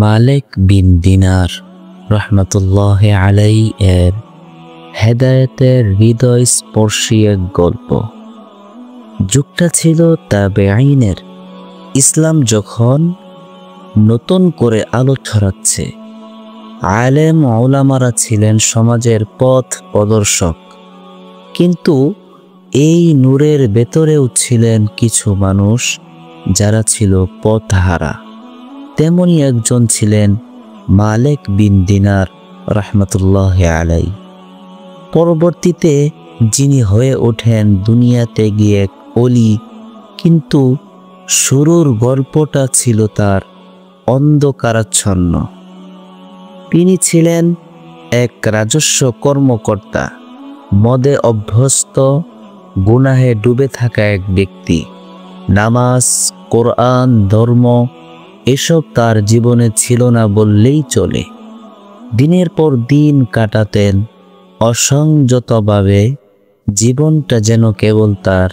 মালিক বিন দিনার রহমতুল্লাহ আলাই এর হেদায়েতের হৃদয় স্পর্শী এক গল্প। যুগটা ছিল তাবেঈনের। ইসলাম যখন নতুন করে আলো ছড়াচ্ছে, আলেম ওলামারা ছিলেন সমাজের পথ প্রদর্শক, কিন্তু এই নূরের ভেতরেও ছিলেন কিছু মানুষ যারা ছিল পথহারা। তেমনি একজন ছিলেন মালিক বিন দিনার রহমতুল্লাহ আলাই। পরবর্তীতে যিনি হয়ে ওঠেন দুনিয়াতে গিয়ে এক অলি, কিন্তু শুরুর গল্পটা ছিল তার অন্ধকারাচ্ছন্ন। তিনি ছিলেন এক রাজস্ব কর্মকর্তা, মদে অভ্যস্ত, গুনাহে ডুবে থাকা এক ব্যক্তি। নামাজ, কোরআন, ধর্ম এসব তার জীবনে ছিল না বললেই চলে। দিনের পর দিন কাটাতেন অসংযতভাবে, জীবনটা যেন কেবল তার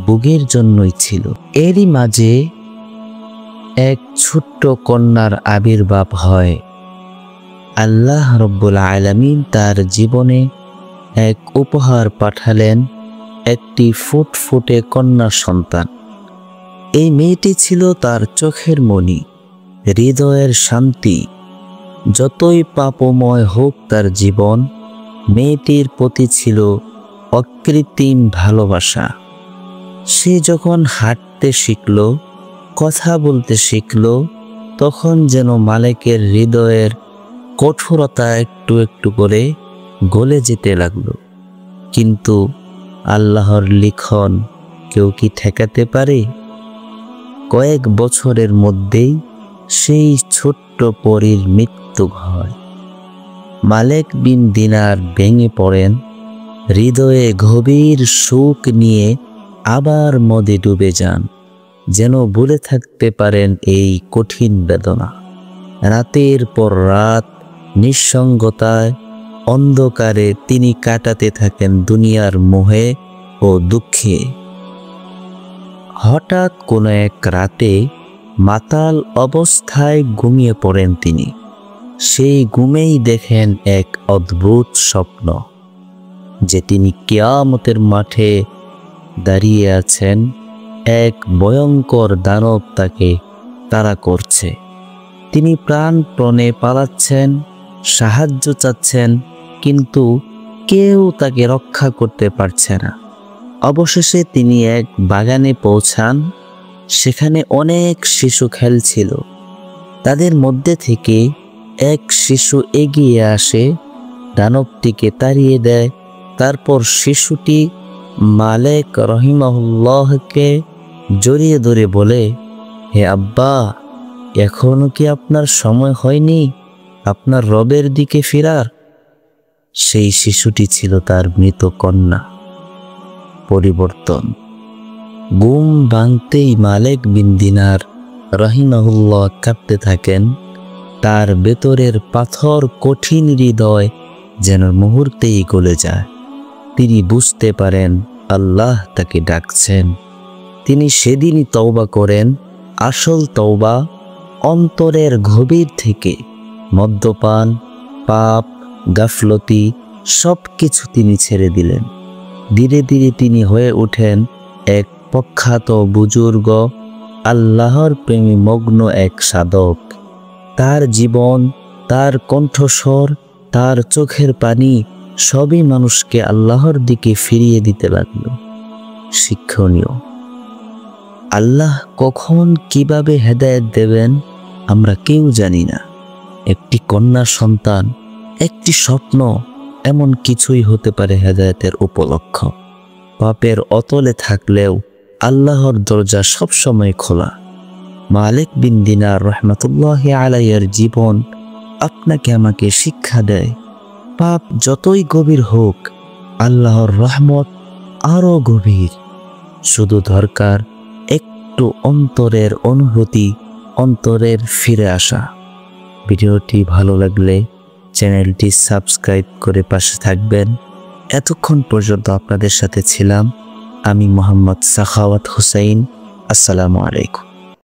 ভোগের জন্যই ছিল। এরই মাঝে এক ছোট্ট কন্যার আবির্ভাব হয়। আল্লাহ রব্বুল আলামিন তার জীবনে এক উপহার পাঠালেন, একটি ফুটফুটে কন্যা সন্তান। এই মেয়েটি ছিল তার চোখের মণি, হৃদয়ের শান্তি। যতই পাপময় হোক তার জীবন, মেয়েটির প্রতি ছিল অকৃত্রিম ভালোবাসা। সে যখন হাঁটতে শিখল, কথা বলতে শিখল, তখন যেন মালিকের হৃদয়ের কঠোরতা একটু একটু করে গলে যেতে লাগলো। কিন্তু আল্লাহর লিখন কেউ কি ঠেকাতে পারে? কয়েক বছরের মধ্যেই সেই ছোট্ট পরীর মৃত্যু হয়। মালিক বিন দিনার ভেঙে পড়েন, হৃদয়ে গভীর শোক নিয়ে আবার মদে ডুবে যান, যেন ভুলে থাকতে পারেন এই কঠিন বেদনা। রাতের পর রাত নিঃসঙ্গতায়, অন্ধকারে তিনি কাটাতে থাকেন দুনিয়ার মোহে ও দুঃখে। হঠাৎ কোনো এক রাতে মাতাল অবস্থায় ঘুমিয়ে পড়েন তিনি। সেই ঘুমেই দেখেন এক অদ্ভুত স্বপ্ন, যে তিনি কিয়ামতের মাঠে দাঁড়িয়ে আছেন। এক ভয়ঙ্কর দানব তাকে তাড়া করছে। তিনি প্রাণপণে পালাচ্ছেন, সাহায্য চাচ্ছেন, কিন্তু কেউ তাকে রক্ষা করতে পারছে না। অবশেষে তিনি এক বাগানে পৌঁছান। সেখানে অনেক শিশু খেলছিল। তাদের মধ্যে থেকে এক শিশু এগিয়ে আসে, দানবটিকে তাড়িয়ে দেয়। তারপর শিশুটি মালিক রহিমাহুল্লাহকে জড়িয়ে ধরে বলে, হে আব্বা, এখনো কি আপনার সময় হয়নি আপনার রবের দিকে ফেরার? সেই শিশুটি ছিল তার মৃত কন্যা। পরিবর্তন। ঘুম ভাঙতেই মালিক বিন দিনার রহিমাহুল্লাহ কাঁপতে থাকেন। তার ভেতরের পাথর কঠিন হৃদয় যেন মুহূর্তেই গলে যায়। তিনি বুঝতে পারেন আল্লাহ তাকে ডাকছেন। তিনি সেদিনই তওবা করেন, আসল তওবা, অন্তরের গভীর থেকে। মদ্যপান, পাপ, গাফলতি সব কিছু তিনি ছেড়ে দিলেন। ধীরে ধীরে তিনি হয়ে ওঠেন এক প্রখ্যাত বুজুর্গ, আল্লাহর প্রেমে মগ্ন এক সাধক। তার জীবন, তার কণ্ঠস্বর, তার চোখের পানি সবই মানুষকে আল্লাহর দিকে ফিরিয়ে দিতে লাগলো। শিক্ষণীয়। আল্লাহ কখন কিভাবে হেদায়েত দেবেন আমরা কেউ জানি না। একটি কন্যা সন্তান, একটি স্বপ্ন, এমন কিছুই হতে পারে হেদায়েতের উপলক্ষ। পাপের অতলে থাকলেও আল্লাহর দরজা সবসময় খোলা। মালিক বিন দিনার রহমতুল্লাহ আলাইয়ের জীবন আপনাকে আমাকে শিক্ষা দেয়, পাপ যতই গভীর হোক, আল্লাহর রহমত আরো গভীর। শুধু দরকার একটু অন্তরের অনুভূতি, অন্তরের ফিরে আসা। ভিডিওটি ভালো লাগলে চ্যানেলটি সাবস্ক্রাইব করে পাশে থাকবেন। এতক্ষণ পর্যন্ত আপনাদের সাথে ছিলাম আমি মোহাম্মদ সাখাওয়াত হুসাইন। আসসালামু আলাইকুম।